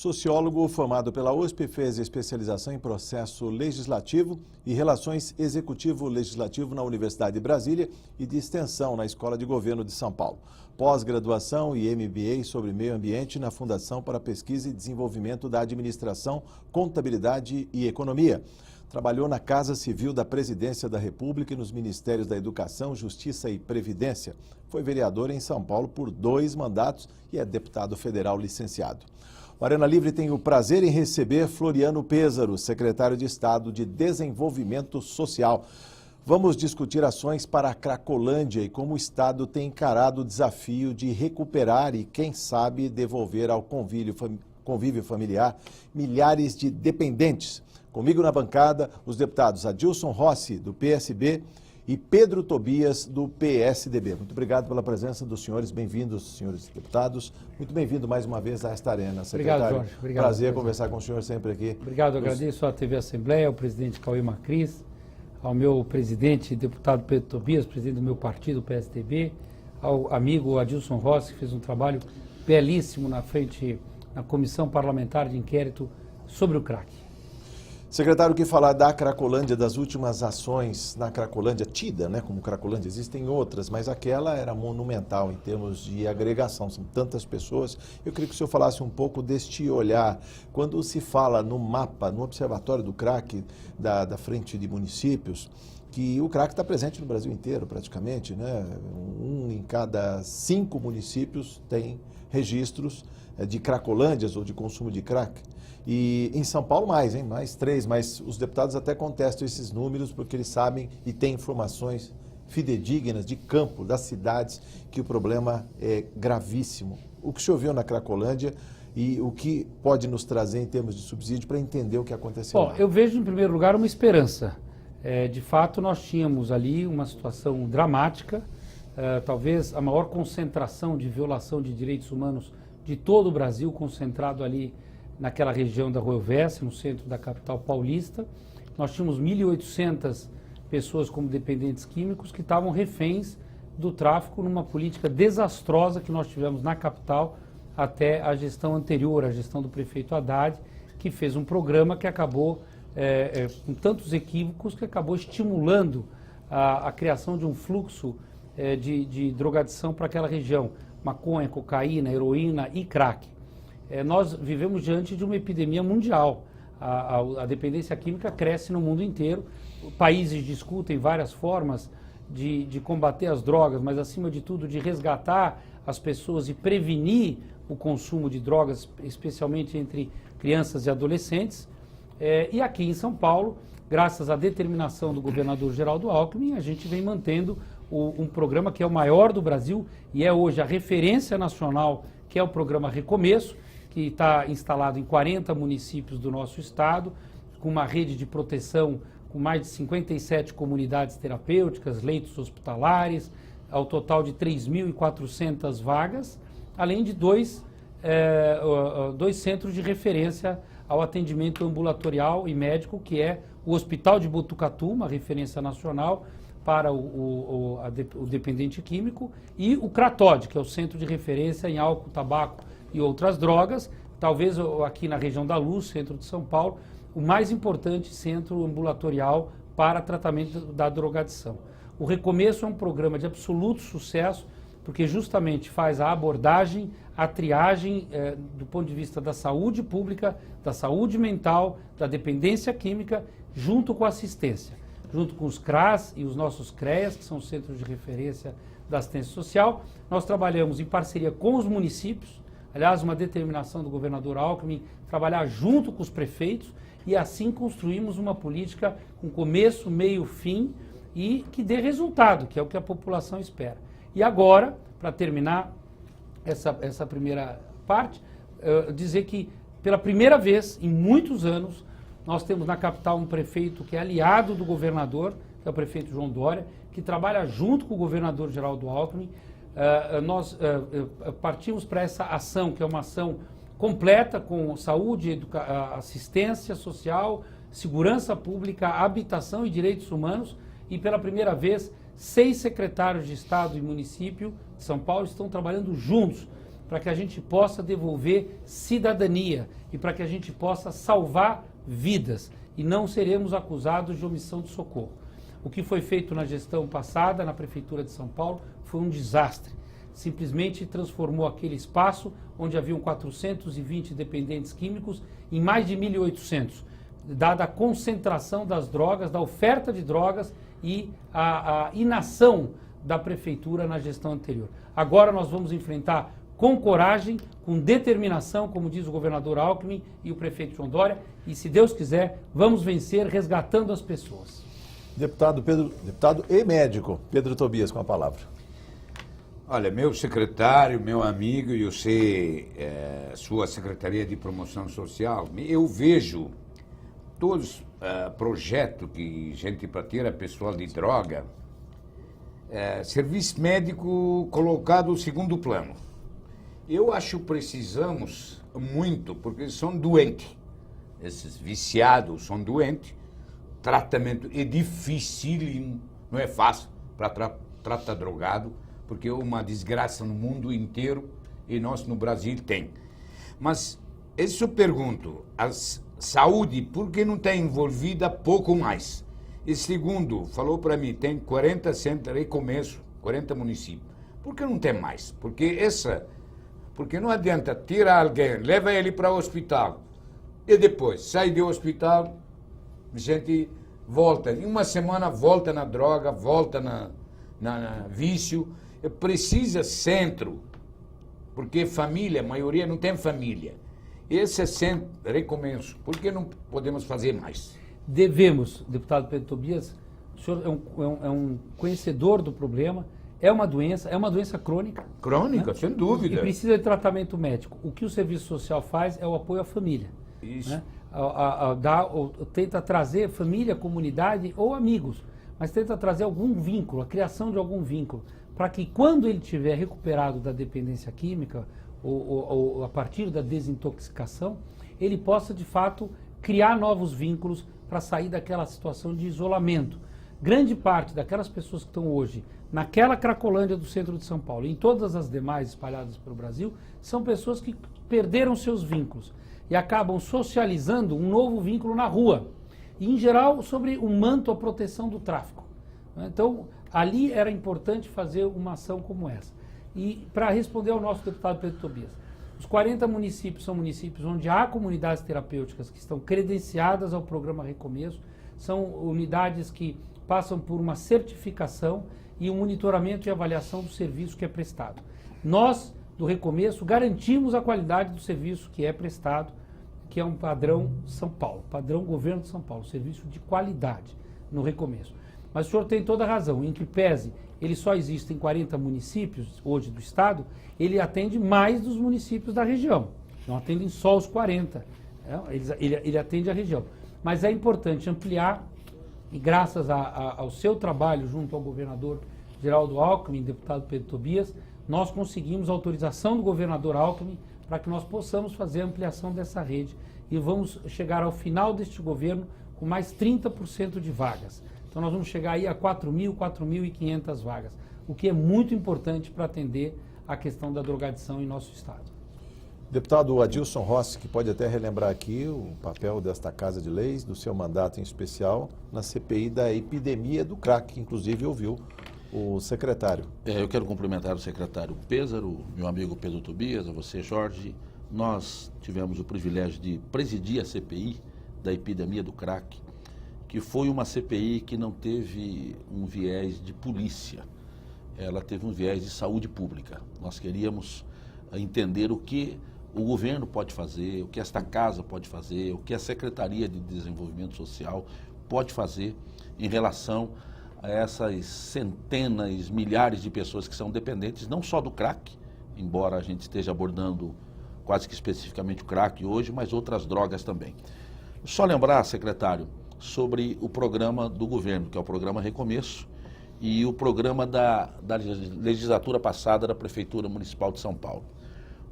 Sociólogo formado pela USP, fez especialização em processo legislativo e relações executivo-legislativo na Universidade de Brasília e de extensão na Escola de Governo de São Paulo. Pós-graduação e MBA sobre meio ambiente na Fundação para Pesquisa e Desenvolvimento da Administração, Contabilidade e Economia. Trabalhou na Casa Civil da Presidência da República e nos Ministérios da Educação, Justiça e Previdência. Foi vereador em São Paulo por 2 mandatos e é deputado federal licenciado. O Arena Livre tem o prazer em receber Floriano Pêssaro, secretário de Estado de Desenvolvimento Social. Vamos discutir ações para a Cracolândia e como o Estado tem encarado o desafio de recuperar e, quem sabe, devolver ao convívio familiar milhares de dependentes. Comigo na bancada, os deputados Adilson Rossi, do PSB, e Pedro Tobias, do PSDB. Muito obrigado pela presença dos senhores. Bem-vindos, senhores deputados. Muito bem-vindo mais uma vez a esta arena, secretário. Obrigado, Jorge. Obrigado. Prazer conversar com o senhor sempre aqui. Obrigado, agradeço à TV Assembleia, ao presidente Cauê Macris, ao meu presidente, deputado Pedro Tobias, presidente do meu partido, o PSDB, ao amigo Adilson Rossi, que fez um trabalho belíssimo na Comissão Parlamentar de Inquérito sobre o crack. Secretário, o que falar da Cracolândia, das últimas ações na Cracolândia, tida, né, como Cracolândia, existem outras, mas aquela era monumental em termos de agregação, são tantas pessoas. Eu queria que o senhor falasse um pouco deste olhar, quando se fala no mapa, no Observatório do Crack, da Frente de Municípios, que o crack está presente no Brasil inteiro, praticamente, né? 1 em cada 5 municípios tem registros de cracolândias ou de consumo de crack. E em São Paulo mais, hein? Mais 3, mas os deputados até contestam esses números porque eles sabem e têm informações fidedignas de campo, das cidades, que o problema é gravíssimo. O que o senhor viu na Cracolândia e o que pode nos trazer em termos de subsídio para entender o que aconteceu lá? Eu vejo em primeiro lugar uma esperança. De fato, nós tínhamos ali uma situação dramática, talvez a maior concentração de violação de direitos humanos de todo o Brasil, concentrado ali naquela região da Rua Elvéssia, no centro da capital paulista. Nós tínhamos 1.800 pessoas como dependentes químicos que estavam reféns do tráfico numa política desastrosa que nós tivemos na capital até a gestão anterior, a gestão do prefeito Haddad, que fez um programa que acabou com tantos equívocos, que acabou estimulando a criação de um fluxo de drogadição para aquela região, maconha, cocaína, heroína e crack. Nós vivemos diante de uma epidemia mundial. A dependência química cresce no mundo inteiro. Países discutem várias formas de combater as drogas, mas acima de tudo de resgatar as pessoas e prevenir o consumo de drogas, especialmente entre crianças e adolescentes. E aqui em São Paulo, graças à determinação do governador Geraldo Alckmin, a gente vem mantendo um programa que é o maior do Brasil e é hoje a referência nacional, que é o programa Recomeço, que está instalado em 40 municípios do nosso estado, com uma rede de proteção com mais de 57 comunidades terapêuticas, leitos hospitalares, ao total de 3.400 vagas, além de dois centros de referência ao atendimento ambulatorial e médico, que é o Hospital de Botucatu, uma referência nacional para o dependente químico, e o CRATOD, que é o centro de referência em álcool, tabaco e outras drogas, talvez aqui na região da Luz, centro de São Paulo, o mais importante centro ambulatorial para tratamento da drogadição. O Recomeço é um programa de absoluto sucesso, porque justamente faz a abordagem, a triagem do ponto de vista da saúde pública, da saúde mental, da dependência química, junto com a assistência, junto com os CRAS e os nossos CREAS, que são os centros de referência da assistência social. Nós trabalhamos em parceria com os municípios, aliás, uma determinação do governador Alckmin, trabalhar junto com os prefeitos e assim construímos uma política com começo, meio, fim e que dê resultado, que é o que a população espera. E agora, para terminar essa primeira parte, dizer que pela primeira vez em muitos anos, nós temos na capital um prefeito que é aliado do governador, que é o prefeito João Dória, que trabalha junto com o governador Geraldo Alckmin. Nós partimos para essa ação, que é uma ação completa com saúde, assistência social, segurança pública, habitação e direitos humanos, e pela primeira vez 6 secretários de Estado e município de São Paulo estão trabalhando juntos para que a gente possa devolver cidadania e para que a gente possa salvar vidas e não seremos acusados de omissão de socorro. O que foi feito na gestão passada, na Prefeitura de São Paulo, foi um desastre. Simplesmente transformou aquele espaço onde haviam 420 dependentes químicos em mais de 1.800, dada a concentração das drogas, da oferta de drogas e a inação da Prefeitura na gestão anterior. Agora nós vamos enfrentar com coragem, com determinação, como diz o governador Alckmin e o prefeito João Dória, e se Deus quiser, vamos vencer resgatando as pessoas. Deputado e médico, Pedro Tobias, com a palavra. Olha, meu secretário, meu amigo, e você, sua Secretaria de Promoção Social, eu vejo todos projetos que gente para tirar pessoal de droga, serviço médico colocado no segundo plano. Eu acho que precisamos muito, porque são doentes. Esses viciados são doentes. Tratamento é difícil, não é fácil para tratar drogado, porque é uma desgraça no mundo inteiro e nós no Brasil tem. Mas, isso eu pergunto, a saúde, por que não está envolvida pouco mais? E segundo, falou para mim, tem 40 centros de recomeço, 40 municípios. Por que não tem mais? Porque não adianta tirar alguém, leva ele para o hospital e depois sai do hospital, a gente volta. Em uma semana volta na droga, volta na vício. Precisa centro, porque família, a maioria não tem família. Esse é centro, recomeço. Por que não podemos fazer mais? Devemos, deputado Pedro Tobias, o senhor é um conhecedor do problema, é uma doença crônica. Crônica, né? Sem dúvida. E precisa de tratamento médico. O que o serviço social faz é o apoio à família. Isso. Né? Tenta trazer família, comunidade ou amigos, mas tenta trazer algum vínculo, a criação de algum vínculo, para que quando ele tiver recuperado da dependência química ou a partir da desintoxicação, ele possa de fato criar novos vínculos para sair daquela situação de isolamento. Grande parte daquelas pessoas que estão hoje naquela Cracolândia do centro de São Paulo e em todas as demais espalhadas pelo Brasil, são pessoas que perderam seus vínculos e acabam socializando um novo vínculo na rua. E, em geral, sobre o manto, a proteção do tráfico. Então, ali era importante fazer uma ação como essa. E, para responder ao nosso deputado Pedro Tobias, os 40 municípios são municípios onde há comunidades terapêuticas que estão credenciadas ao programa Recomeço, são unidades que passam por uma certificação e um monitoramento e avaliação do serviço que é prestado. Nós, do Recomeço, garantimos a qualidade do serviço que é prestado, que é um padrão São Paulo, padrão Governo de São Paulo, serviço de qualidade no Recomeço. Mas o senhor tem toda a razão, em que pese ele só existe em 40 municípios hoje do estado, ele atende mais dos municípios da região, não atendem só os 40, ele atende a região. Mas é importante ampliar, e graças ao seu trabalho junto ao governador Geraldo Alckmin, deputado Pedro Tobias, nós conseguimos a autorização do governador Alckmin para que nós possamos fazer a ampliação dessa rede e vamos chegar ao final deste governo com mais 30% de vagas. Então nós vamos chegar aí a 4.500 vagas, o que é muito importante para atender a questão da drogadição em nosso estado. Deputado Adilson Rossi, que pode até relembrar aqui o papel desta Casa de Leis, do seu mandato em especial, na CPI da epidemia do crack, que inclusive ouviu o secretário. Eu quero cumprimentar o secretário Péssaro, meu amigo Pedro Tobias, a você, Jorge. Nós tivemos o privilégio de presidir a CPI da epidemia do crack, que foi uma CPI que não teve um viés de polícia, ela teve um viés de saúde pública. Nós queríamos entender o que o governo pode fazer, o que esta casa pode fazer, o que a Secretaria de Desenvolvimento Social pode fazer em relação a essas centenas, milhares de pessoas que são dependentes, não só do crack, embora a gente esteja abordando quase que especificamente o crack hoje, mas outras drogas também. Só lembrar, secretário, sobre o programa do governo, que é o programa Recomeço, e o programa da legislatura passada da Prefeitura Municipal de São Paulo.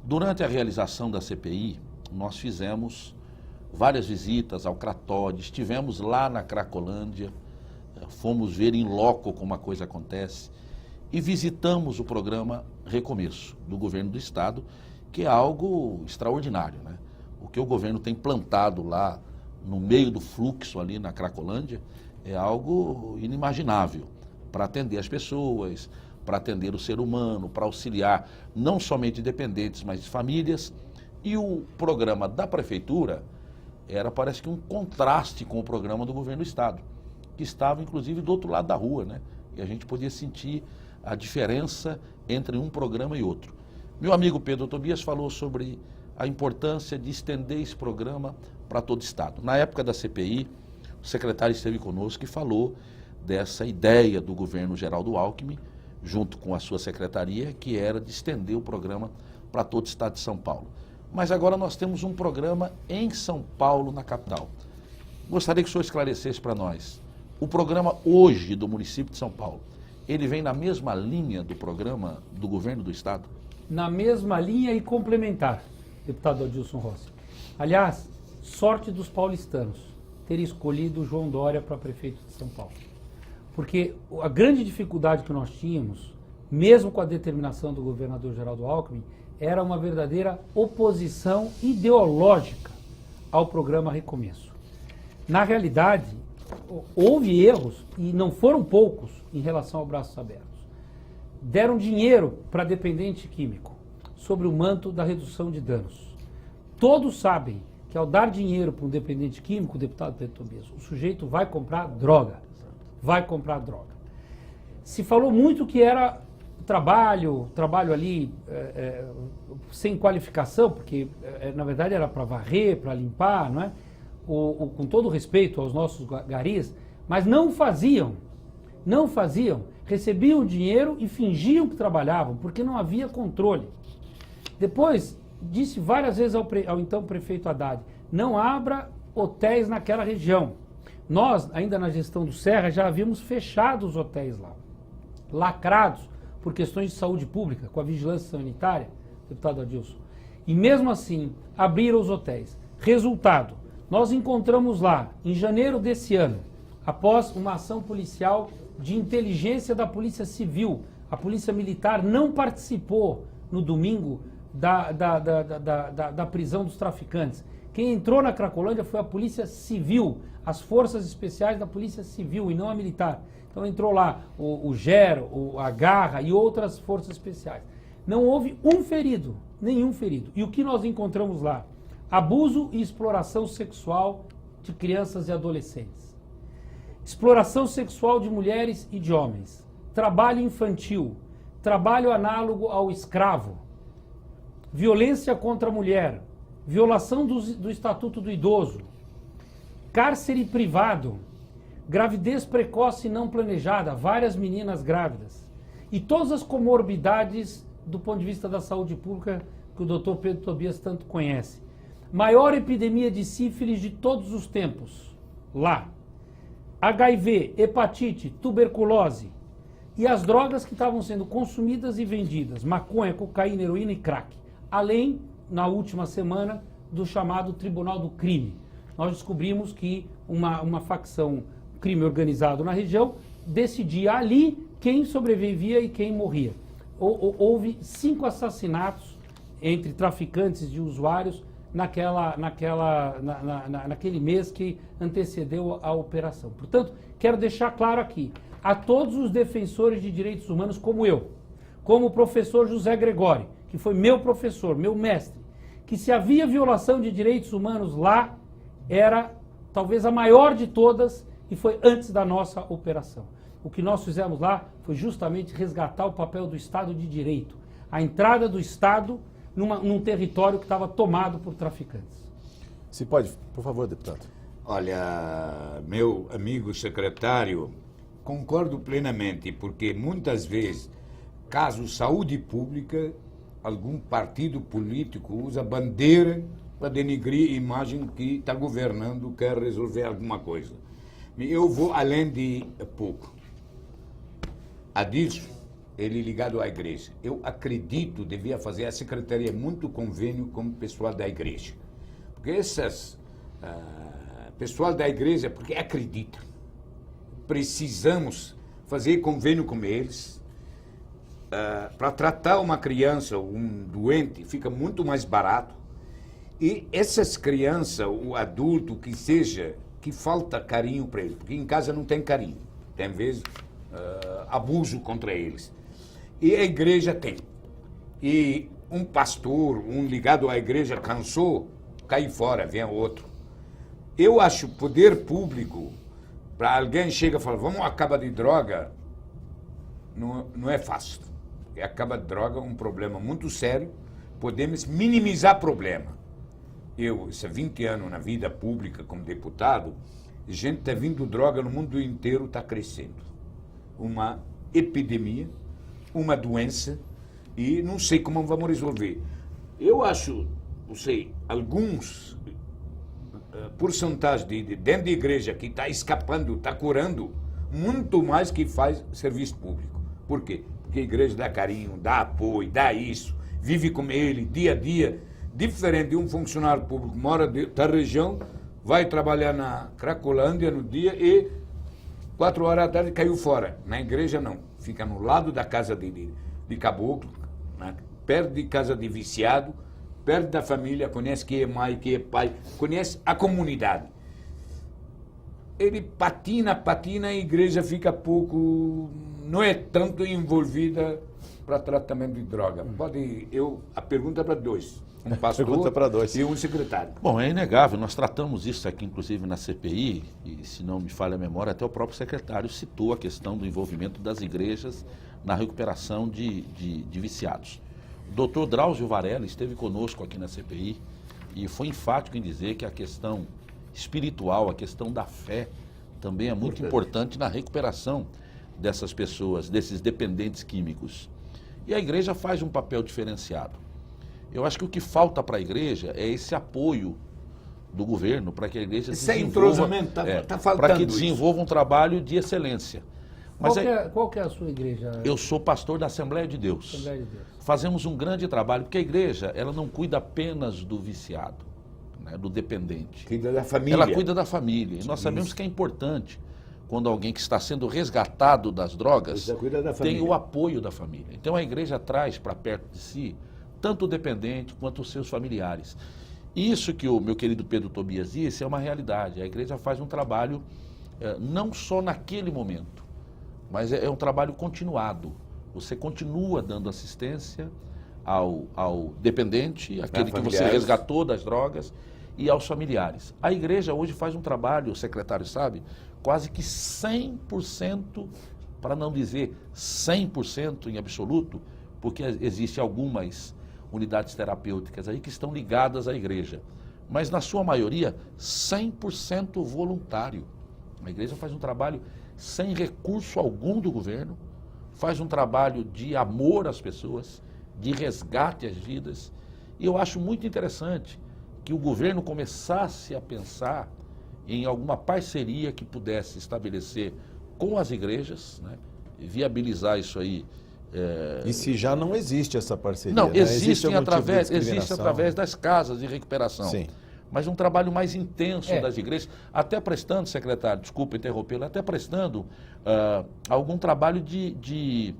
Durante a realização da CPI, nós fizemos várias visitas ao Cratóide, estivemos lá na Cracolândia, fomos ver em loco como a coisa acontece e visitamos o programa Recomeço do governo do estado, que é algo extraordinário, né? O que o governo tem plantado lá no meio do fluxo ali na Cracolândia é algo inimaginável para atender as pessoas, para atender o ser humano, para auxiliar não somente dependentes, mas famílias. E o programa da prefeitura parece que um contraste com o programa do governo do estado, que estava inclusive do outro lado da rua, né? E a gente podia sentir a diferença entre um programa e outro. Meu amigo Pedro Tobias falou sobre a importância de estender esse programa para todo o estado. Na época da CPI, o secretário esteve conosco e falou dessa ideia do governo Geraldo Alckmin, junto com a sua secretaria, que era de estender o programa para todo o estado de São Paulo. Mas agora nós temos um programa em São Paulo, na capital. Gostaria que o senhor esclarecesse para nós. O programa hoje do município de São Paulo, ele vem na mesma linha do programa do governo do estado? Na mesma linha e complementar, deputado Adilson Rossi. Aliás, sorte dos paulistanos ter escolhido o João Dória para prefeito de São Paulo. Porque a grande dificuldade que nós tínhamos, mesmo com a determinação do governador Geraldo Alckmin, era uma verdadeira oposição ideológica ao programa Recomeço. Na realidade, houve erros, e não foram poucos, em relação ao Braços Abertos. Deram dinheiro para dependente químico, sobre o manto da redução de danos. Todos sabem que ao dar dinheiro para um dependente químico, o deputado Pedro Tobias, o sujeito vai comprar droga. Vai comprar droga. Se falou muito que era trabalho ali sem qualificação, porque na verdade era para varrer, para limpar, não é? Com todo respeito aos nossos garis, mas não faziam, recebiam dinheiro e fingiam que trabalhavam, porque não havia controle. Depois, disse várias vezes ao então prefeito Haddad, não abra hotéis naquela região. Nós, ainda na gestão do Serra, já havíamos fechado os hotéis lá, lacrados por questões de saúde pública, com a vigilância sanitária, deputado Adilson. E mesmo assim, abriram os hotéis. Resultado, nós encontramos lá, em janeiro desse ano, após uma ação policial de inteligência da Polícia Civil, a Polícia Militar não participou no domingo da prisão dos traficantes. Quem entrou na Cracolândia foi a Polícia Civil, as forças especiais da Polícia Civil e não a militar. Então entrou lá o GER, a Garra e outras forças especiais. Não houve um ferido, nenhum ferido. E o que nós encontramos lá? Abuso e exploração sexual de crianças e adolescentes. Exploração sexual de mulheres e de homens. Trabalho infantil. Trabalho análogo ao escravo. Violência contra a mulher. Violação do Estatuto do Idoso. Cárcere privado. Gravidez precoce e não planejada. Várias meninas grávidas. E todas as comorbidades do ponto de vista da saúde pública que o doutor Pedro Tobias tanto conhece. Maior epidemia de sífilis de todos os tempos. Lá. HIV, hepatite, tuberculose. E as drogas que estavam sendo consumidas e vendidas. Maconha, cocaína, heroína e crack. Além, na última semana, do chamado Tribunal do Crime. Nós descobrimos que uma facção, crime organizado na região, decidia ali quem sobrevivia e quem morria. Houve 5 assassinatos entre traficantes de usuários naquele mês que antecedeu a operação. Portanto, quero deixar claro aqui, a todos os defensores de direitos humanos como eu, como o professor José Gregório, que foi meu professor, meu mestre, que se havia violação de direitos humanos lá, era talvez a maior de todas e foi antes da nossa operação. O que nós fizemos lá foi justamente resgatar o papel do Estado de Direito, a entrada do Estado num território que estava tomado por traficantes. Se pode, por favor, deputado. Olha, meu amigo secretário, concordo plenamente, porque muitas vezes, caso saúde pública, algum partido político usa bandeira para denigrir a imagem que está governando, quer resolver alguma coisa. Eu vou além de pouco. Adilson, ele ligado à igreja. Eu acredito, devia fazer a secretaria muito convênio com o pessoal da igreja. Porque pessoal da igreja, porque acredita. Precisamos fazer convênio com eles, para tratar uma criança, um doente, fica muito mais barato. E essas crianças, o adulto que seja, que falta carinho para eles, porque em casa não tem carinho, tem vezes abuso contra eles. E a igreja tem. E um pastor, um ligado à igreja cansou, cai fora, vem outro. Eu acho poder público, para alguém chega e fala, vamos acabar de droga, não é fácil. Porque acabar de droga é um problema muito sério, podemos minimizar o problema. Eu, há 20 anos na vida pública como deputado, a gente está vindo droga no mundo inteiro, está crescendo. Uma epidemia, uma doença, e não sei como vamos resolver. Eu acho, não sei, alguns porcentagem de dentro da igreja que está escapando, está curando, muito mais que faz serviço público. Por quê? Porque a igreja dá carinho, dá apoio, dá isso, vive com ele dia a dia, diferente de um funcionário público que mora da região, vai trabalhar na Cracolândia no dia e 4 horas da tarde caiu fora. Na igreja não, fica no lado da casa de caboclo, né? Perto de casa de viciado, perto da família, conhece quem é mãe, quem é pai, conhece a comunidade. Ele patina, a igreja fica pouco, não é tanto envolvida para tratamento de droga. A pergunta é para dois. Um pastor e um secretário. Bom, é inegável, nós tratamos isso aqui, inclusive, na CPI, e se não me falha a memória, até o próprio secretário citou a questão do envolvimento das igrejas na recuperação de viciados. O doutor Drauzio Varela esteve conosco aqui na CPI e foi enfático em dizer que a questão espiritual, a questão da fé, também é muito importante na recuperação dessas pessoas, desses dependentes químicos. E a igreja faz um papel diferenciado. Eu acho que o que falta para a igreja é esse apoio do governo para que a igreja desenvolva um trabalho de excelência. Mas qual que é a sua igreja? Eu sou pastor da Assembleia de Deus. Assembleia de Deus. Fazemos um grande trabalho, porque a igreja ela não cuida apenas do viciado, né, do dependente. Cuida da família. Ela cuida da família. E nós sabemos que é importante quando alguém que está sendo resgatado das drogas tem o apoio da família. Então a igreja traz para perto de si tanto o dependente quanto os seus familiares. Isso que o meu querido Pedro Tobias disse é uma realidade. A igreja faz um trabalho não só naquele momento, mas é um trabalho continuado. Você continua dando assistência ao dependente, aquele que você resgatou das drogas, e aos familiares. A igreja hoje faz um trabalho, o secretário sabe, quase que 100%, para não dizer 100% em absoluto, porque existem algumas unidades terapêuticas aí que estão ligadas à igreja, mas na sua maioria 100% voluntário. A igreja faz um trabalho sem recurso algum do governo, faz um trabalho de amor às pessoas, de resgate às vidas, e eu acho muito interessante que o governo começasse a pensar em alguma parceria que pudesse estabelecer com as igrejas, né, viabilizar isso aí. E se já não existe essa parceria? Não, né? existe através das casas de recuperação. Sim. Mas um trabalho mais intenso das igrejas, até prestando, secretário, desculpa interrompê-lo, até prestando algum trabalho de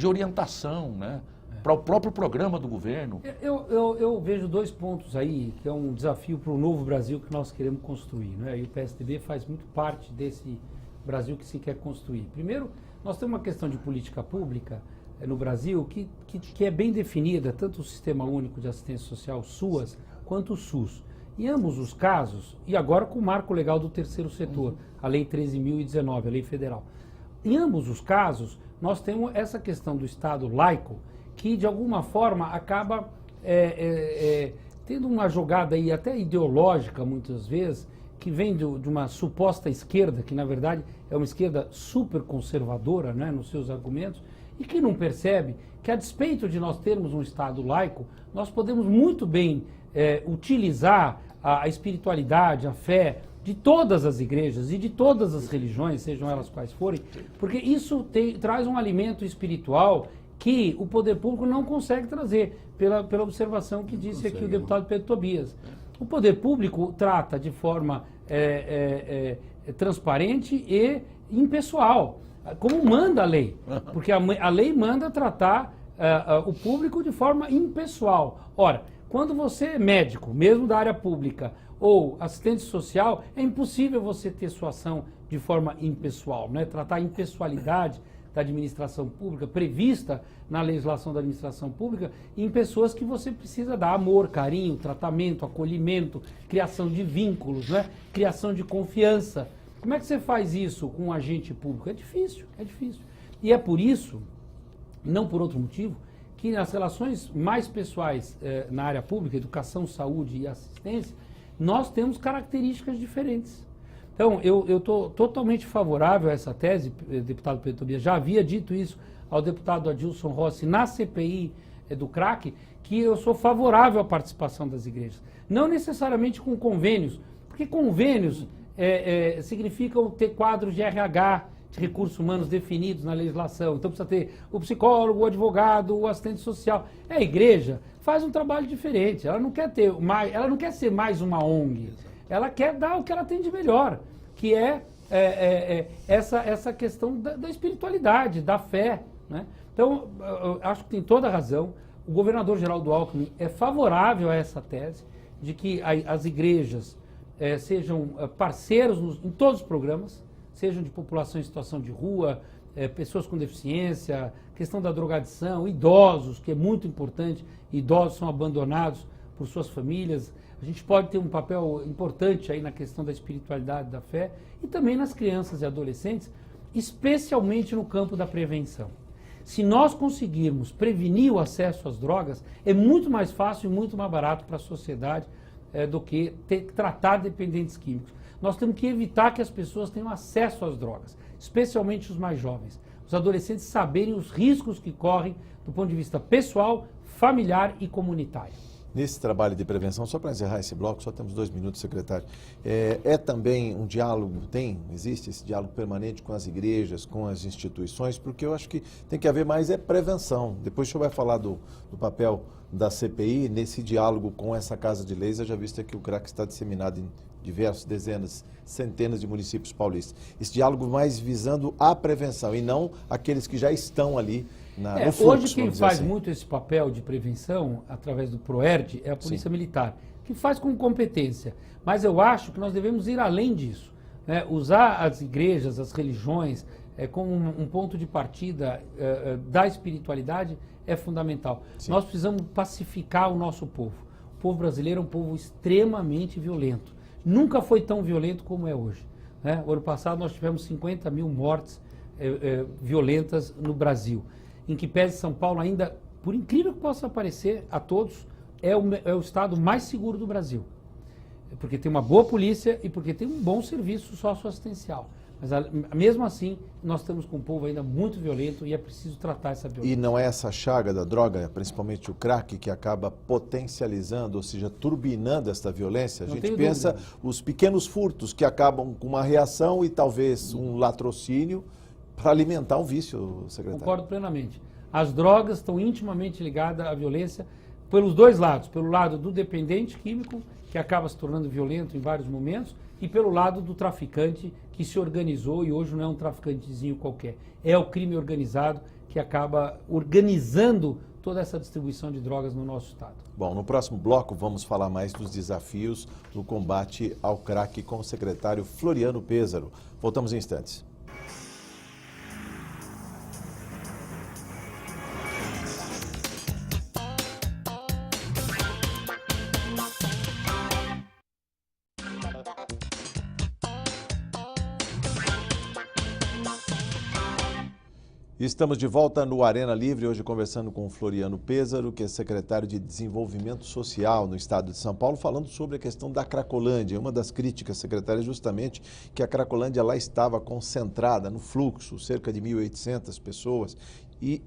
orientação, né, para o próprio programa do governo. Eu vejo 2 pontos aí, que é um desafio para o novo Brasil que nós queremos construir, né? E o PSDB faz muito parte desse Brasil que se quer construir. Primeiro, nós temos uma questão de política pública no Brasil que é bem definida, tanto o Sistema Único de Assistência Social, SUAS, quanto o SUS. Em ambos os casos, e agora com o marco legal do terceiro setor, a Lei 13.019, a lei federal. Em ambos os casos, nós temos essa questão do Estado laico, que de alguma forma acaba tendo uma jogada aí até ideológica, muitas vezes, que vem de uma suposta esquerda, que na verdade é uma esquerda super conservadora, né, nos seus argumentos, e que não percebe que, a despeito de nós termos um Estado laico, nós podemos muito bem utilizar a espiritualidade, a fé de todas as igrejas e de todas as religiões, sejam elas quais forem, porque isso traz um alimento espiritual que o poder público não consegue trazer, pela observação que disse aqui o deputado Pedro Tobias. O poder público trata de forma transparente e impessoal. como manda a lei. Porque a lei manda tratar o público de forma impessoal. Ora, quando você é médico, mesmo da área pública, ou assistente social, é impossível você ter sua ação de forma impessoal, né? Tratar a impessoalidade da administração pública, prevista na legislação da administração pública, em pessoas que você precisa dar amor, carinho, tratamento, acolhimento, criação de vínculos, né? Criação de confiança. Como é que você faz isso com um agente público? É difícil, é difícil. E é por isso, não por outro motivo, que nas relações mais pessoais na área pública, educação, saúde e assistência, nós temos características diferentes. Então, eu estou totalmente favorável a essa tese, deputado Pedro Tobias, já havia dito isso ao deputado Adilson Rossi na CPI do CRAC, que eu sou favorável à participação das igrejas. Não necessariamente com convênios, porque convênios significam ter quadros de RH, de recursos humanos definidos na legislação. Então precisa ter o psicólogo, o advogado, o assistente social. A igreja faz um trabalho diferente. Ela não quer ter mais, ela não quer ser mais uma ONG. Ela quer dar o que ela tem de melhor, que essa questão da espiritualidade, da fé, né? Então, eu acho que tem toda a razão. O governador Geraldo Alckmin é favorável a essa tese de que as igrejas sejam parceiros em todos os programas, sejam de população em situação de rua, pessoas com deficiência, questão da drogadição, idosos, que é muito importante, idosos são abandonados por suas famílias. A gente pode ter um papel importante aí na questão da espiritualidade, da fé, e também nas crianças e adolescentes, especialmente no campo da prevenção. Se nós conseguirmos prevenir o acesso às drogas, é muito mais fácil e muito mais barato para a sociedade do que ter que tratar dependentes químicos. Nós temos que evitar que as pessoas tenham acesso às drogas, especialmente os mais jovens. Os adolescentes saberem os riscos que correm do ponto de vista pessoal, familiar e comunitário. Nesse trabalho de prevenção, só para encerrar esse bloco, só temos 2 minutos, secretário, também um diálogo, existe esse diálogo permanente com as igrejas, com as instituições, porque eu acho que tem que haver mais prevenção. Depois o senhor vai falar do papel da CPI nesse diálogo com essa Casa de Leis, já visto que o CRAC está disseminado em diversos, dezenas, centenas de municípios paulistas. Esse diálogo mais visando a prevenção e não aqueles que já estão ali no fluxo. Hoje quem faz muito esse papel de prevenção, através do PROERD, é a Polícia Militar, que faz com competência. Mas eu acho que nós devemos ir além disso, né? Usar as igrejas, as religiões, como um ponto de partida da espiritualidade é fundamental. Sim. Nós precisamos pacificar o nosso povo. O povo brasileiro é um povo extremamente violento. Nunca foi tão violento como é hoje, né? O ano passado nós tivemos 50 mil mortes violentas no Brasil. Em que pese São Paulo ainda, por incrível que possa parecer a todos, é o estado mais seguro do Brasil. Porque tem uma boa polícia e porque tem um bom serviço socioassistencial. Mas mesmo assim, nós estamos com um povo ainda muito violento e é preciso tratar essa violência. E não é essa chaga da droga, principalmente o crack, que acaba potencializando, ou seja, turbinando essa violência? A gente pensa os pequenos furtos que acabam com uma reação e talvez um latrocínio para alimentar um vício, secretário. Concordo plenamente. As drogas estão intimamente ligadas à violência pelos dois lados. Pelo lado do dependente químico, que acaba se tornando violento em vários momentos, e pelo lado do traficante que se organizou e hoje não é um traficantezinho qualquer. É o crime organizado que acaba organizando toda essa distribuição de drogas no nosso estado. Bom, no próximo bloco vamos falar mais dos desafios no combate ao crack com o secretário Floriano Pêsaro. Voltamos em instantes. Estamos de volta no Arena Livre, hoje conversando com o Floriano Pêsaro, que é secretário de Desenvolvimento Social no estado de São Paulo, falando sobre a questão da Cracolândia. Uma das críticas, secretário, é justamente que a Cracolândia lá estava concentrada no fluxo, cerca de 1.800 pessoas, e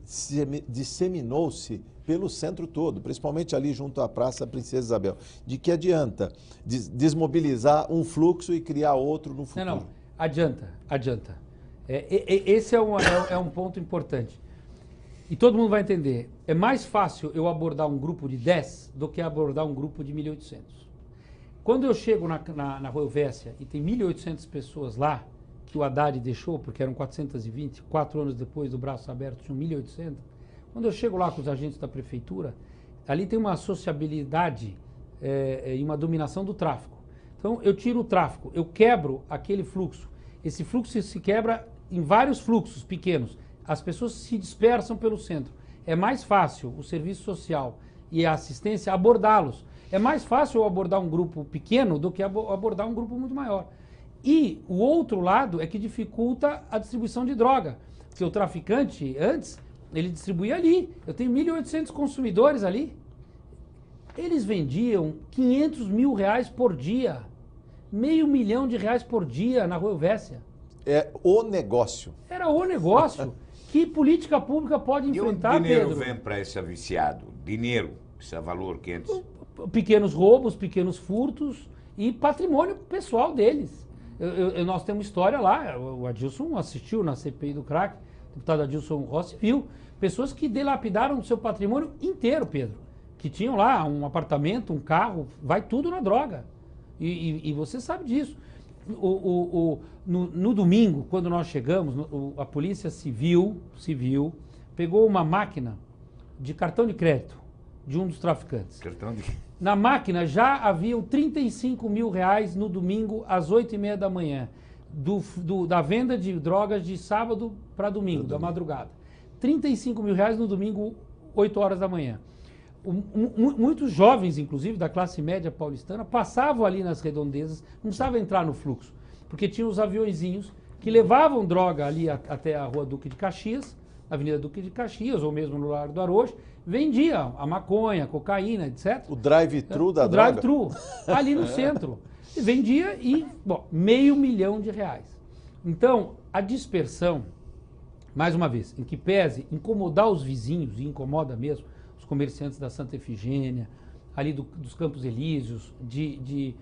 disseminou-se pelo centro todo, principalmente ali junto à Praça Princesa Isabel. De que adianta desmobilizar um fluxo e criar outro no futuro? Não, adianta. Esse é um ponto importante. E todo mundo vai entender. É mais fácil eu abordar um grupo de 10 do que abordar um grupo de 1.800. Quando eu chego na Rua Helvécia e tem 1.800 pessoas lá, que o Haddad deixou, porque eram 420, 4 anos depois do braço aberto tinham 1.800. Quando eu chego lá com os agentes da prefeitura, ali tem uma sociabilidade e uma dominação do tráfego. Então eu tiro o tráfego, eu quebro aquele fluxo. Esse fluxo se quebra em vários fluxos pequenos. As pessoas se dispersam pelo centro. É mais fácil o serviço social e a assistência abordá-los. É mais fácil eu abordar um grupo pequeno do que abordar um grupo muito maior. E o outro lado é que dificulta a distribuição de droga. Porque o traficante, antes, ele distribuía ali. Eu tenho 1.800 consumidores ali. Eles vendiam 500 mil reais por dia. R$500 mil por dia na Rua Helvécia. É o negócio. Era o negócio. Que política pública pode enfrentar, Pedro? E onde Pedro? dinheiro vem para esse viciado? Dinheiro, esse valor que antes... Pequenos roubos, pequenos furtos e patrimônio pessoal deles. Nós temos história lá, o Adilson assistiu na CPI do crack, o deputado Adilson Rossi viu, pessoas que dilapidaram o seu patrimônio inteiro, Pedro. Que tinham lá um apartamento, um carro, vai tudo na droga. E você sabe disso. No domingo, quando nós chegamos, a Polícia Civil pegou uma máquina de cartão de crédito de um dos traficantes. Na máquina já haviam 35 mil reais no domingo às 8h30 da manhã, da venda de drogas de sábado para domingo, da madrugada. 35 mil reais no domingo, 8 horas da manhã. Muitos jovens, inclusive, da classe média paulistana, passavam ali nas redondezas, não precisavam entrar no fluxo, porque tinham os aviõezinhos que levavam droga ali até a Rua Duque de Caxias, Avenida Duque de Caxias, ou mesmo no Largo do Arojo, vendia a maconha, a cocaína, etc. O drive-thru da droga? O drive-thru, ali no centro. E vendia e, bom, R$500 mil. Então, a dispersão, mais uma vez, em que pese incomodar os vizinhos, e incomoda mesmo, os comerciantes da Santa Efigênia, ali dos Campos Elíseos, de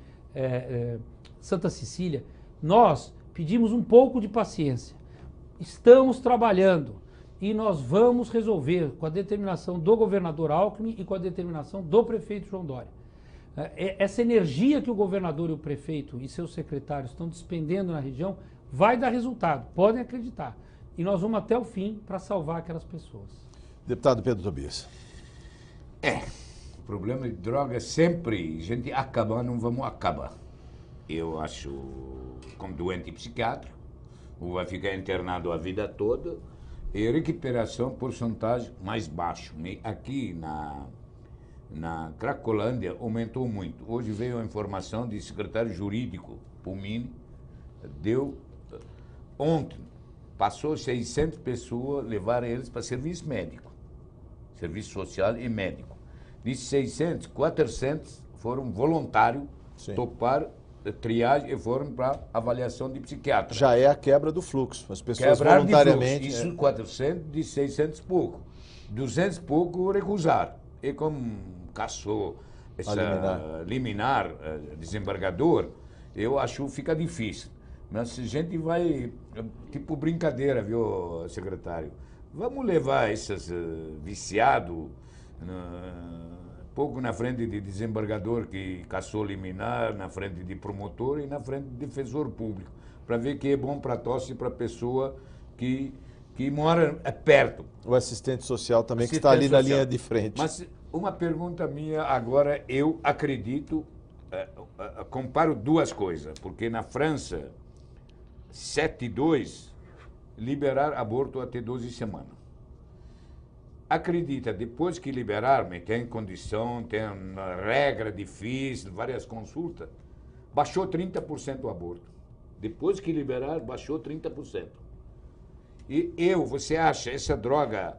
Santa Cecília, nós pedimos um pouco de paciência. Estamos trabalhando e nós vamos resolver com a determinação do governador Alckmin e com a determinação do prefeito João Dória. Essa energia que o governador e o prefeito e seus secretários estão despendendo na região vai dar resultado, podem acreditar. E nós vamos até o fim para salvar aquelas pessoas. Deputado Pedro Tobias. O problema de droga é sempre, a gente acabar, não vamos acabar. Eu acho, como doente psiquiátrico, vai ficar internado a vida toda, e recuperação, porcentagem mais baixo. Aqui na Cracolândia aumentou muito. Hoje veio a informação de secretário jurídico, Pulmini, ontem, passou 600 pessoas, levaram eles para serviço médico, serviço social e médico. De 600, 400 foram voluntários, toparam triagem e foram para avaliação de psiquiatra. Já é a quebra do fluxo. As pessoas Quebrar voluntariamente... De fluxo. Isso 400 de 600 e pouco. 200 e pouco recusaram. E como caçou essa liminar, desembargador, eu acho que fica difícil. Mas a gente vai, tipo brincadeira, viu, secretário? Vamos levar esses viciados pouco na frente de desembargador que caçou liminar, na frente de promotor e na frente de defensor público, para ver que é bom para tosse e para a pessoa que mora perto. O assistente social também, que está ali na linha de frente. Mas uma pergunta minha agora, eu acredito, comparo duas coisas, porque na França, 7.2, liberar aborto até 12 semanas. Acredita, depois que liberar-me, tem condição, tem regra difícil, várias consultas, baixou 30% o aborto. Depois que liberar, baixou 30%. E você acha essa droga,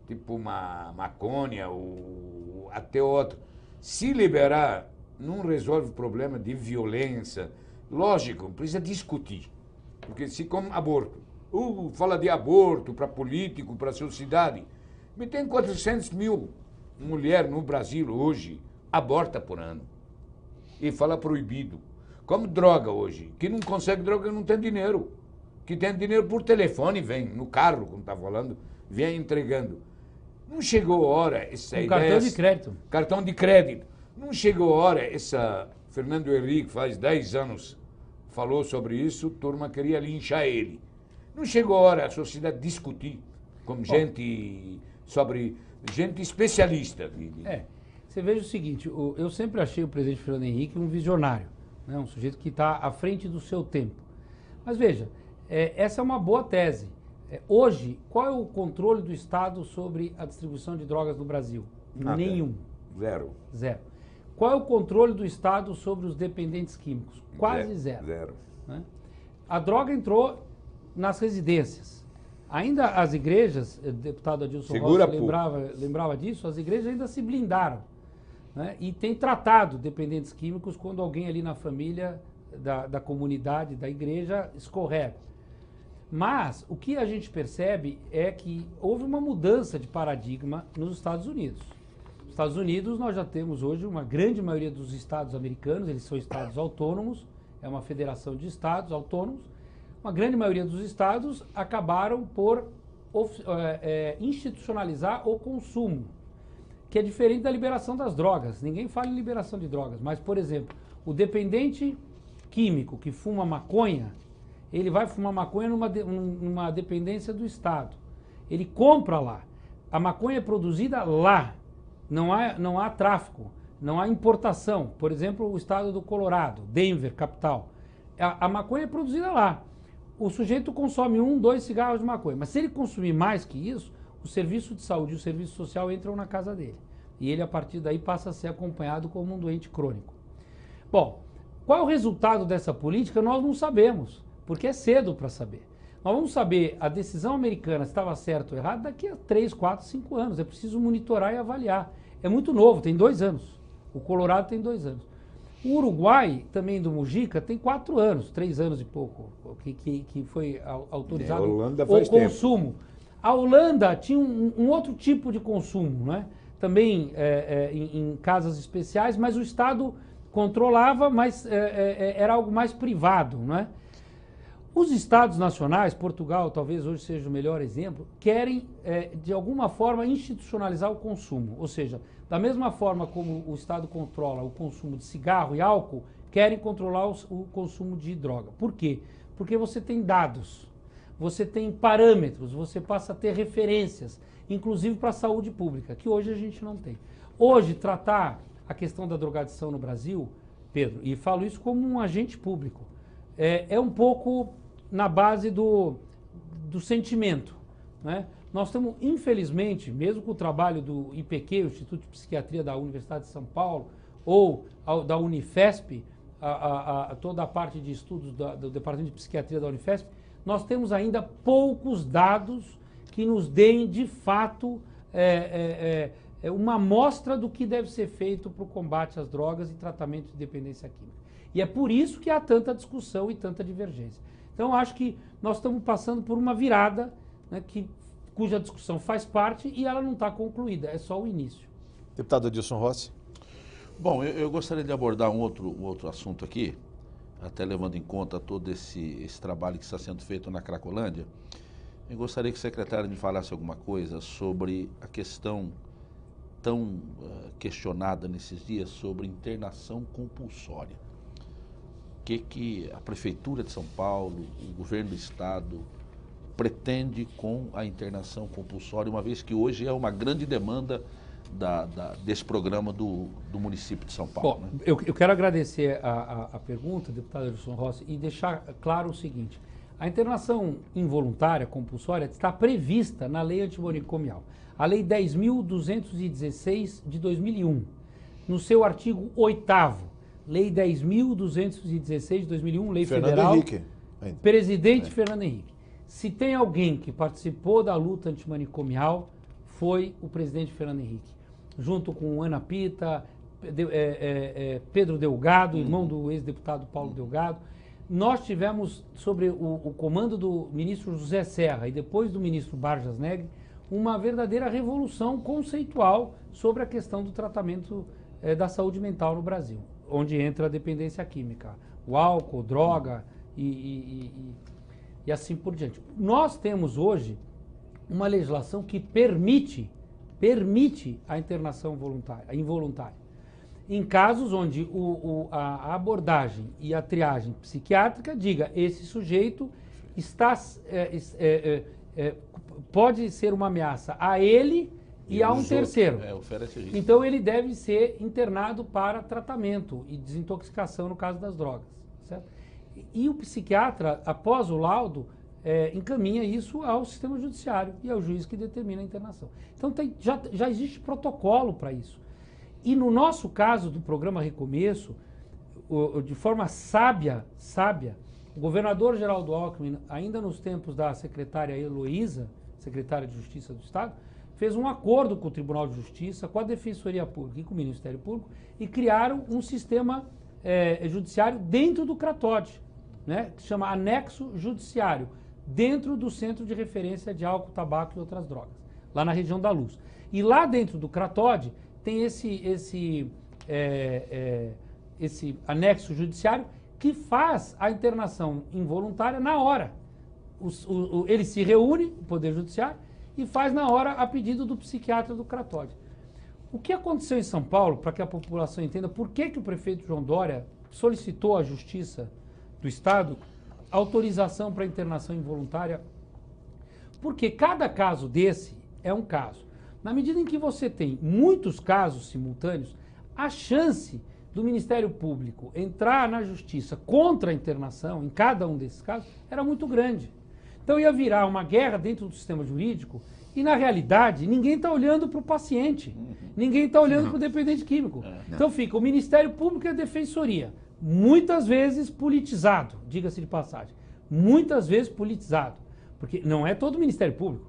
tipo uma maconha ou até outra, se liberar, não resolve o problema de violência? Lógico, precisa discutir. Porque se como aborto, fala de aborto para político, para a sociedade, mas tem 400 mil mulheres no Brasil hoje, aborta por ano. E fala proibido. Como droga hoje. Que não consegue droga não tem dinheiro. Que tem dinheiro por telefone, vem no carro, como está falando, vem entregando. Não chegou a hora essa ideia... Cartão de crédito. Cartão de crédito. Não chegou a hora essa... Fernando Henrique faz 10 anos falou sobre isso, a turma queria linchar ele. Não chegou a hora a sociedade discutir com gente especialista. Você veja o seguinte, eu sempre achei o presidente Fernando Henrique um visionário, né? Um sujeito que está à frente do seu tempo. Mas veja, essa é uma boa tese. Hoje, qual é o controle do Estado sobre a distribuição de drogas no Brasil? Nenhum. Zero. Qual é o controle do Estado sobre os dependentes químicos? Quase zero. Né? A droga entrou nas residências. Ainda as igrejas, o deputado Adilson Rossi lembrava disso, as igrejas ainda se blindaram, né? E tem tratado dependentes químicos quando alguém ali na família da comunidade, da igreja, escorrega. Mas o que a gente percebe é que houve uma mudança de paradigma nos Estados Unidos. Nos Estados Unidos nós já temos hoje uma grande maioria dos estados americanos, eles são estados autônomos, é uma federação de estados autônomos. Uma grande maioria dos estados acabaram por institucionalizar o consumo, que é diferente da liberação das drogas. Ninguém fala em liberação de drogas, mas, por exemplo, o dependente químico que fuma maconha, ele vai fumar maconha numa dependência do Estado. Ele compra lá. A maconha é produzida lá. Não há tráfico, não há importação. Por exemplo, o estado do Colorado, Denver, capital. A maconha é produzida lá. O sujeito consome 1, 2 cigarros de maconha. Mas se ele consumir mais que isso, o serviço de saúde e o serviço social entram na casa dele. E ele, a partir daí, passa a ser acompanhado como um doente crônico. Bom, qual é o resultado dessa política? Nós não sabemos, porque é cedo para saber. Nós vamos saber a decisão americana se estava certo ou errado daqui a 3, 4, 5 anos. É preciso monitorar e avaliar. É muito novo, tem 2 anos. O Colorado tem 2 anos. O Uruguai, também do Mujica, tem 4 anos, 3 anos e pouco, que foi autorizado o consumo. Tempo. A Holanda tinha um outro tipo de consumo, né? Também em casas especiais, mas o Estado controlava, mas era algo mais privado, né? Os Estados nacionais, Portugal talvez hoje seja o melhor exemplo, querem, de alguma forma, institucionalizar o consumo. Ou seja, da mesma forma como o Estado controla o consumo de cigarro e álcool, querem controlar o consumo de droga. Por quê? Porque você tem dados, você tem parâmetros, você passa a ter referências, inclusive para a saúde pública, que hoje a gente não tem. Hoje, tratar a questão da drogadição no Brasil, Pedro, e falo isso como um agente público, é um pouco na base do sentimento, né? Nós estamos, infelizmente, mesmo com o trabalho do IPQ, o Instituto de Psiquiatria da Universidade de São Paulo, ou da Unifesp, toda a parte de estudos do Departamento de Psiquiatria da Unifesp, nós temos ainda poucos dados que nos deem, de fato, uma amostra do que deve ser feito para o combate às drogas e tratamento de dependência química. E é por isso que há tanta discussão e tanta divergência. Então, acho que nós estamos passando por uma virada, né, cuja discussão faz parte e ela não está concluída, é só o início. Deputado Adilson Rossi. Bom, eu gostaria de abordar um outro assunto aqui, até levando em conta todo esse trabalho que está sendo feito na Cracolândia. Eu gostaria que o secretário me falasse alguma coisa sobre a questão tão questionada nesses dias sobre internação compulsória. O que a Prefeitura de São Paulo, o Governo do Estado, pretende com a internação compulsória, uma vez que hoje é uma grande demanda desse programa do município de São Paulo. Bom, né? eu quero agradecer a pergunta, deputado Adilson Rossi, e deixar claro o seguinte: a internação involuntária, compulsória, está prevista na Lei Antimanicomial, a Lei 10.216 de 2001, no seu artigo 8º, Lei 10.216 de 2001, Lei Fernando Federal, Henrique. Presidente Fernando Henrique. Se tem alguém que participou da luta antimanicomial, foi o presidente Fernando Henrique, junto com Ana Pita, Pedro Delgado, irmão do ex-deputado Paulo Delgado. Nós tivemos, sobre o comando do ministro José Serra e depois do ministro Barjas Negri, uma verdadeira revolução conceitual sobre a questão do tratamento da saúde mental no Brasil, onde entra a dependência química, o álcool, droga e assim por diante. Nós temos hoje uma legislação que permite a internação involuntária. em casos onde a abordagem e a triagem psiquiátrica diga esse sujeito está, pode ser uma ameaça a ele e a um terceiro. Oferece risco. Então ele deve ser internado para tratamento e desintoxicação no caso das drogas. Certo? E o psiquiatra, após o laudo, encaminha isso ao sistema judiciário e ao juiz que determina a internação. Então já existe protocolo para isso. E no nosso caso do programa Recomeço, de forma sábia, o governador Geraldo Alckmin, ainda nos tempos da secretária Heloísa, secretária de Justiça do Estado, fez um acordo com o Tribunal de Justiça, com a Defensoria Pública e com o Ministério Público e criaram um sistema judiciário dentro do CRATOD, né, que se chama Anexo Judiciário, dentro do Centro de Referência de Álcool, Tabaco e Outras Drogas, lá na região da Luz. E lá dentro do CRATOD tem esse anexo judiciário que faz a internação involuntária na hora. Ele se reúne, o Poder Judiciário, e faz na hora a pedido do psiquiatra do CRATOD. O que aconteceu em São Paulo, para que a população entenda por que o prefeito João Dória solicitou à Justiça do Estado autorização para internação involuntária? Porque cada caso desse é um caso. Na medida em que você tem muitos casos simultâneos, a chance do Ministério Público entrar na Justiça contra a internação, em cada um desses casos, era muito grande. Então ia virar uma guerra dentro do sistema jurídico e, na realidade, ninguém está olhando para o paciente, ninguém está olhando para o dependente químico. Então fica o Ministério Público e a Defensoria, muitas vezes politizado, diga-se de passagem, muitas vezes politizado, porque não é todo o Ministério Público.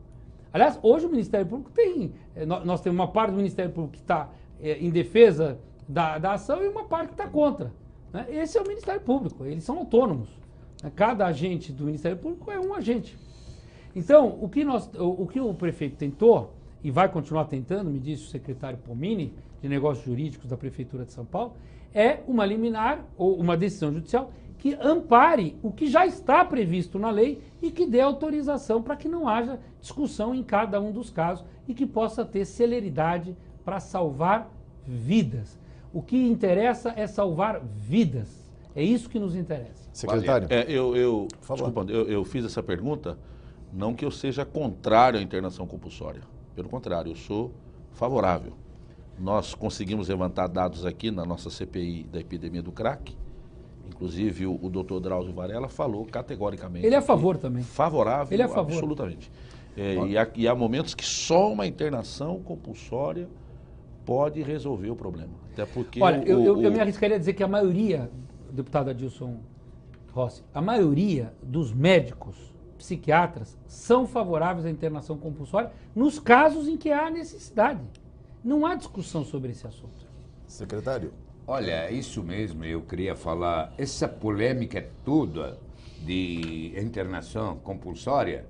Aliás, hoje o Ministério Público tem, nós temos uma parte do Ministério Público que está em defesa da ação e uma parte que está contra. Né? Esse é o Ministério Público, eles são autônomos. Cada agente do Ministério Público é um agente. Então, o que o prefeito tentou, e vai continuar tentando, me disse o secretário Pomini, de Negócios Jurídicos da Prefeitura de São Paulo, é uma liminar ou uma decisão judicial que ampare o que já está previsto na lei e que dê autorização para que não haja discussão em cada um dos casos e que possa ter celeridade para salvar vidas. O que interessa é salvar vidas. É isso que nos interessa. Secretário. Desculpa, eu fiz essa pergunta, não que eu seja contrário à internação compulsória. Pelo contrário, eu sou favorável. Nós conseguimos levantar dados aqui na nossa CPI da epidemia do crack. Inclusive, o doutor Drauzio Varela falou categoricamente. Ele é a favor também. Favorável, ele é a favor. Absolutamente. E há momentos que só uma internação compulsória pode resolver o problema. Até porque olha, eu me arriscaria a dizer que a maioria, deputado Adilson Rossi, a maioria dos médicos, psiquiatras, são favoráveis à internação compulsória nos casos em que há necessidade. Não há discussão sobre esse assunto. Secretário. Olha, isso mesmo, eu queria falar. Essa polêmica toda de internação compulsória,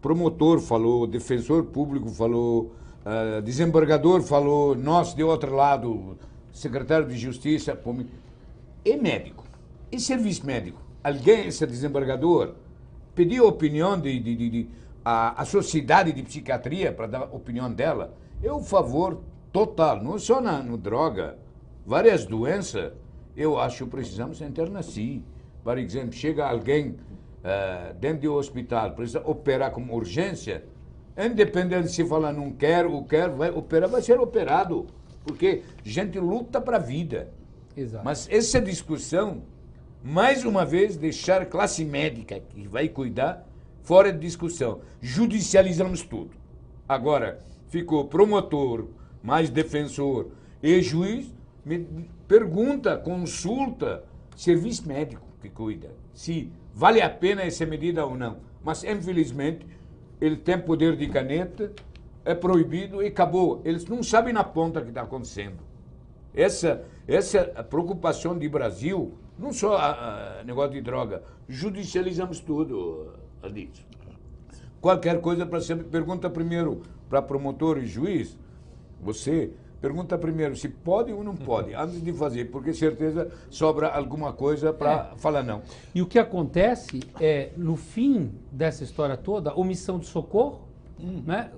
promotor falou, defensor público falou, desembargador falou, nós de outro lado, secretário de Justiça, e médico, e serviço médico. Alguém, esse desembargador, pediu a opinião a sociedade de psiquiatria para dar a opinião dela. Eu, favor total, não só no droga, várias doenças, eu acho que precisamos internar sim. Por exemplo, chega alguém dentro do hospital, precisa operar com urgência, independente se fala não quero ou quer, vai operar, vai ser operado, porque a gente luta para a vida. Exato. Mas essa discussão, mais uma vez, deixar a classe médica que vai cuidar fora de discussão. Judicializamos tudo. Agora, ficou promotor, mais defensor e juiz, me pergunta, consulta, serviço médico que cuida, se vale a pena essa medida ou não. Mas, infelizmente, ele tem poder de caneta, é proibido e acabou. Eles não sabem na ponta o que está acontecendo. Essa a preocupação do Brasil, não só negócio de droga, judicializamos tudo, Adilson. Qualquer coisa para sempre, pergunta primeiro para promotor e juiz, você pergunta primeiro se pode ou não pode, antes de fazer, porque certeza sobra alguma coisa para falar não. E o que acontece é, no fim dessa história toda, omissão de socorro, né?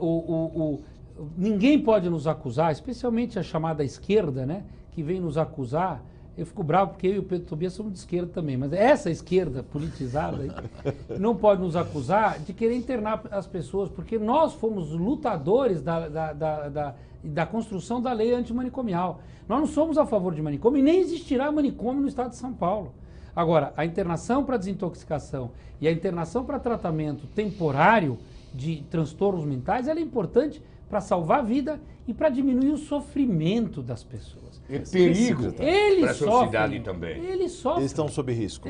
Ninguém pode nos acusar, especialmente a chamada esquerda, né? que vem nos acusar, eu fico bravo porque eu e o Pedro Tobias somos de esquerda também, mas essa esquerda politizada aí não pode nos acusar de querer internar as pessoas, porque nós fomos lutadores da construção da lei antimanicomial. Nós não somos a favor de manicômio e nem existirá manicômio no estado de São Paulo. Agora, a internação para desintoxicação e a internação para tratamento temporário de transtornos mentais, ela é importante para salvar a vida e para diminuir o sofrimento das pessoas. É perigo para a sociedade também. Eles sofrem. Eles estão sob risco.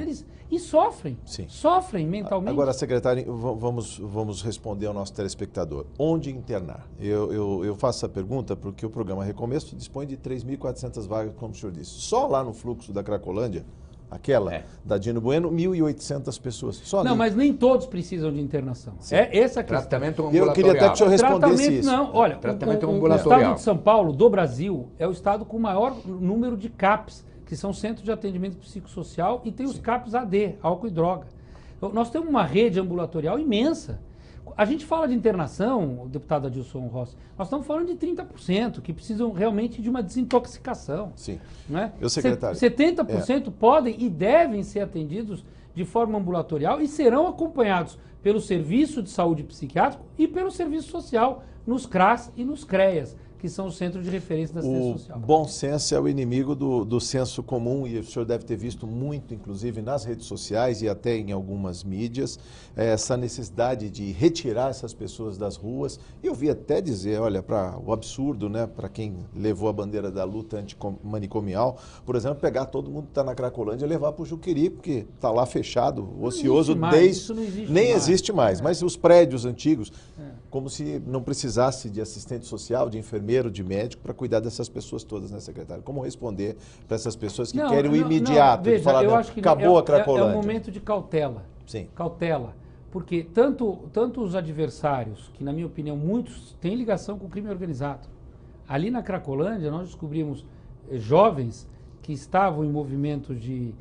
E sofrem. Sim. Sofrem mentalmente. Agora, secretário, vamos responder ao nosso telespectador. Onde internar? Eu faço essa pergunta porque o programa Recomeço dispõe de 3.400 vagas, como o senhor disse. Só lá no fluxo da Cracolândia, aquela da Dino Bueno, 1.800 pessoas. Só não, ali. mas nem todos precisam de internação. É essa a questão. Tratamento ambulatorial. Eu queria até que o senhor respondesse isso. Não, olha, Tratamento o ambulatorial. estado de São Paulo, do Brasil, é o estado com o maior número de CAPs, que são Centros de Atendimento Psicossocial, e tem os CAPs AD, álcool e droga. Nós temos uma rede ambulatorial imensa. A gente fala de internação, o deputado Adilson Rossi, nós estamos falando de 30% que precisam realmente de uma desintoxicação. Sim. Não é? Eu, secretário. 70% podem e devem ser atendidos de forma ambulatorial e serão acompanhados pelo Serviço de Saúde Psiquiátrico e pelo Serviço Social, nos CRAS e nos CREAS, que são os Centros de Referência da Assistência Social. O bom senso é o inimigo do senso comum, e o senhor deve ter visto muito, inclusive nas redes sociais e até em algumas mídias, essa necessidade de retirar essas pessoas das ruas. Eu vi até dizer, olha, para o absurdo, né, para quem levou a bandeira da luta antimanicomial, por exemplo, pegar todo mundo que está na Cracolândia e levar para o Juqueri, porque está lá fechado, ocioso, nem existe mais. Mas os prédios antigos, como se não precisasse de assistente social, de enfermeiro, de médico para cuidar dessas pessoas todas, né, secretário? Como responder para essas pessoas que querem o imediato, veja, de falar, eu acho que acabou a Cracolândia? É um momento de cautela. Sim. Cautela. Porque tanto os adversários, que na minha opinião muitos têm ligação com o crime organizado. Ali na Cracolândia nós descobrimos jovens que estavam em movimentos de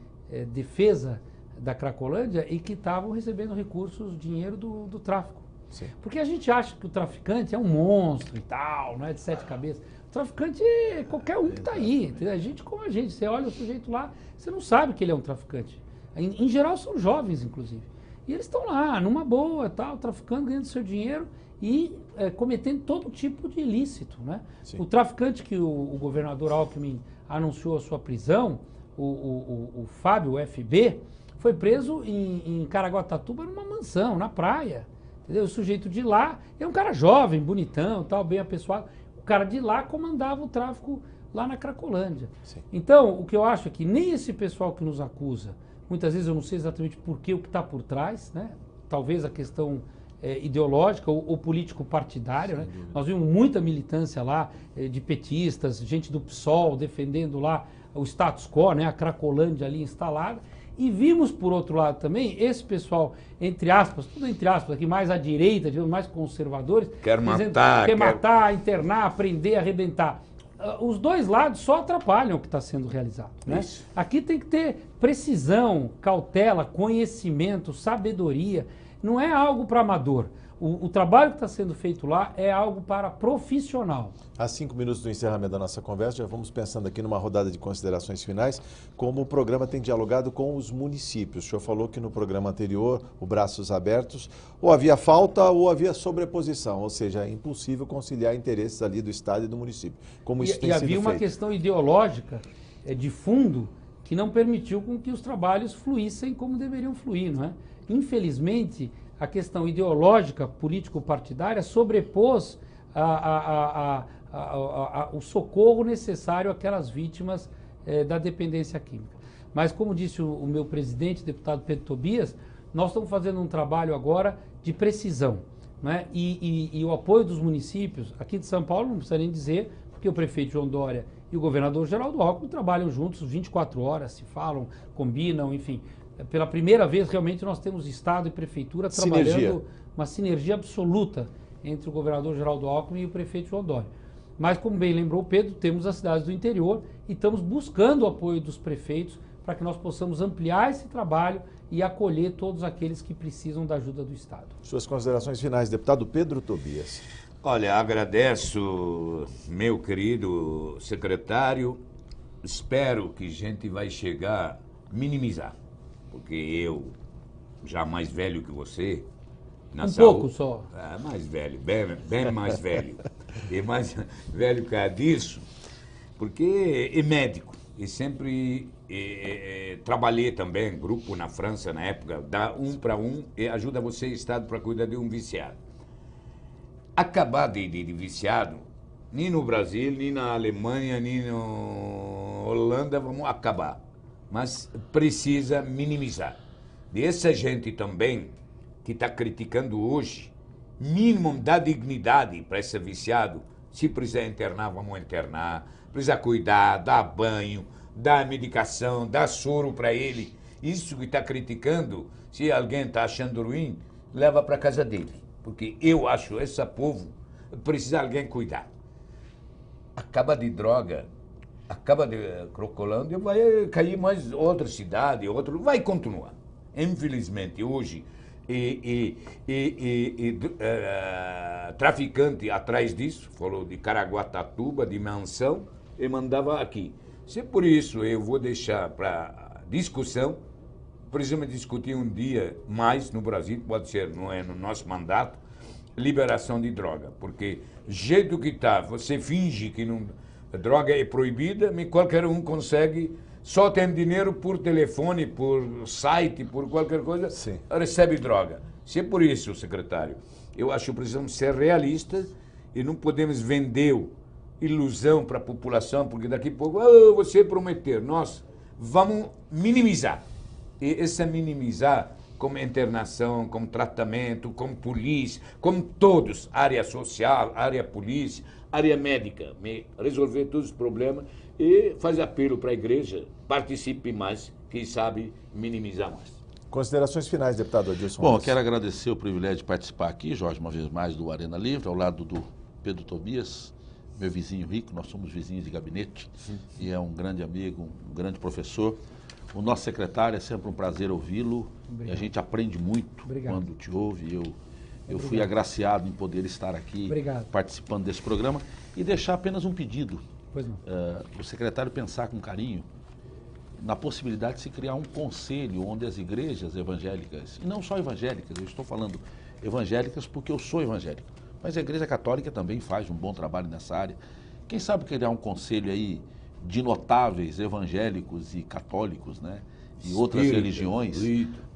defesa da Cracolândia e que estavam recebendo recursos, dinheiro do tráfico. Sim. Porque a gente acha que o traficante é um monstro e tal, não é de 7 cabeças. O traficante é qualquer um que está aí, entendeu? A gente como a gente. Você olha o sujeito lá, você não sabe que ele é um traficante. Em geral são jovens, inclusive. E eles estão lá, numa boa, tal, traficando, ganhando seu dinheiro e cometendo todo tipo de ilícito, né? O traficante que o governador Alckmin anunciou a sua prisão, o Fábio, o FB, foi preso em Caraguatatuba numa mansão, na praia. Entendeu? O sujeito de lá é um cara jovem, bonitão, tal, bem apessoado. O cara de lá comandava o tráfico lá na Cracolândia. Sim. Então, o que eu acho é que nem esse pessoal que nos acusa, muitas vezes eu não sei exatamente por que, o que está por trás, né? Talvez a questão ideológica ou político-partidária, né? Nós vimos muita militância lá de petistas, gente do PSOL defendendo lá o status quo, né? A Cracolândia ali instalada. E vimos, por outro lado também, esse pessoal, entre aspas, tudo entre aspas, aqui mais à direita, digamos, mais conservadores, quer matar, internar, prender, arrebentar. Os dois lados só atrapalham o que está sendo realizado. Né? Aqui tem que ter precisão, cautela, conhecimento, sabedoria. Não é algo para amador. O trabalho que está sendo feito lá é algo para profissional. Há 5 minutos do encerramento da nossa conversa, já vamos pensando aqui numa rodada de considerações finais, como o programa tem dialogado com os municípios. O senhor falou que no programa anterior, o Braços Abertos, ou havia falta ou havia sobreposição, ou seja, é impossível conciliar interesses ali do Estado e do município. Como isso tem sido feito? E havia uma questão ideológica de fundo que não permitiu com que os trabalhos fluíssem como deveriam fluir, não é? Infelizmente, a questão ideológica, político-partidária, sobrepôs o socorro necessário àquelas vítimas da dependência química. Mas, como disse o meu presidente, deputado Pedro Tobias, nós estamos fazendo um trabalho agora de precisão. Né? E o apoio dos municípios, aqui de São Paulo, não precisa nem dizer, porque o prefeito João Dória e o governador Geraldo Alckmin trabalham juntos 24 horas, se falam, combinam, enfim. Pela primeira vez, realmente, nós temos Estado e Prefeitura trabalhando uma sinergia absoluta entre o governador Geraldo Alckmin e o prefeito João Dória. Mas, como bem lembrou o Pedro, temos as cidades do interior e estamos buscando o apoio dos prefeitos para que nós possamos ampliar esse trabalho e acolher todos aqueles que precisam da ajuda do Estado. Suas considerações finais, deputado Pedro Tobias. Olha, agradeço, meu querido secretário, espero que a gente vai chegar a minimizar, porque eu, já mais velho que você, na pouco só. Mais velho, bem mais velho, e mais velho que disso, porque é médico, e sempre trabalhei também, grupo na França na época, dá um para um e ajuda você, Estado, para cuidar de um viciado. Acabar de viciado, nem no Brasil, nem na Alemanha, nem na Holanda vamos acabar. Mas precisa minimizar. E essa gente também que está criticando hoje, mínimo da dignidade para esse viciado. Se precisar internar, vamos internar. Precisa cuidar, dar banho, dar medicação, dar soro para ele. Isso que está criticando, se alguém está achando ruim, leva para casa dele. Porque eu acho que esse povo precisa alguém cuidar. Acaba de droga, acaba de Crocolândia, vai cair mais outra cidade, vai continuar. Infelizmente, hoje, traficante atrás disso, falou de Caraguatatuba, de mansão, e mandava aqui. Se por isso eu vou deixar para discussão, precisamos discutir um dia mais no Brasil, pode ser, não é no nosso mandato, liberação de droga, porque jeito que está, você finge que não, a droga é proibida, mas qualquer um consegue, só tem dinheiro por telefone, por site, por qualquer coisa, sim, recebe droga. Se é por isso, secretário, eu acho que precisamos ser realistas e não podemos vender ilusão para a população, porque daqui a pouco, você prometeu, nós vamos minimizar. E esse minimizar, como internação, como tratamento, como polícia, como todos, área social, área polícia, área médica, resolver todos os problemas e faz apelo para a igreja, participe mais, quem sabe minimizar mais. Considerações finais, deputado Adilson. Bom, quero agradecer o privilégio de participar aqui, Jorge, uma vez mais, do Arena Livre, ao lado do Pedro Tobias, meu vizinho rico, nós somos vizinhos de gabinete, e é um grande amigo, um grande professor. O nosso secretário, é sempre um prazer ouvi-lo, e a gente aprende muito quando te ouve. Eu fui agraciado em poder estar aqui participando desse programa e deixar apenas um pedido. O secretário pensar com carinho na possibilidade de se criar um conselho onde as igrejas evangélicas, e não só evangélicas, eu estou falando evangélicas porque eu sou evangélico, mas a Igreja Católica também faz um bom trabalho nessa área. Quem sabe criar um conselho aí de notáveis evangélicos e católicos, né, e outras religiões,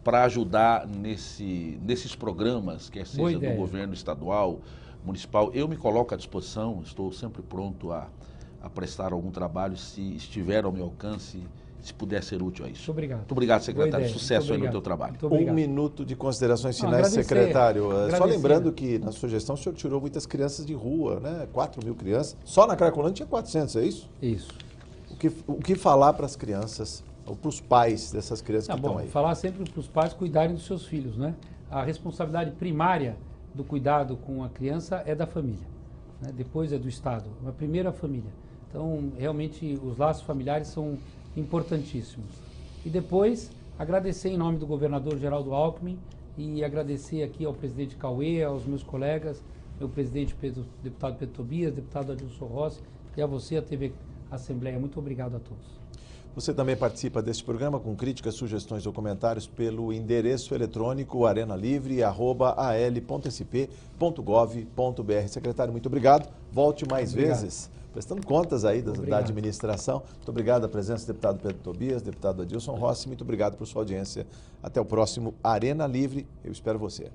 para ajudar nesses programas, quer seja do governo estadual, municipal. Eu me coloco à disposição, estou sempre pronto a prestar algum trabalho, se estiver ao meu alcance, se puder ser útil a isso. Muito obrigado. Muito obrigado, secretário. Sucesso aí no teu trabalho. Um minuto de considerações finais, secretário. Só lembrando que na sua gestão o senhor tirou muitas crianças de rua, né? 4.000 crianças. Só na Cracolândia tinha 400, é isso? Isso. O que falar para as crianças, ou para os pais dessas crianças que estão aí? Falar sempre para os pais cuidarem dos seus filhos, né? A responsabilidade primária do cuidado com a criança é da família, né? Depois é do Estado, mas primeiro a família. Então, realmente, os laços familiares são importantíssimos. E depois, agradecer em nome do governador Geraldo Alckmin e agradecer aqui ao presidente Cauê, aos meus colegas, meu presidente deputado Pedro Tobias, deputado Adilson Rossi e a você, a TV Assembleia. Muito obrigado a todos. Você também participa deste programa com críticas, sugestões ou comentários pelo endereço eletrônico arenalivre@al.sp.gov.br. Secretário, muito obrigado. Volte mais vezes, prestando contas aí da administração. Muito obrigado à presença do deputado Pedro Tobias, deputado Adilson Rossi. Muito obrigado por sua audiência. Até o próximo Arena Livre. Eu espero você.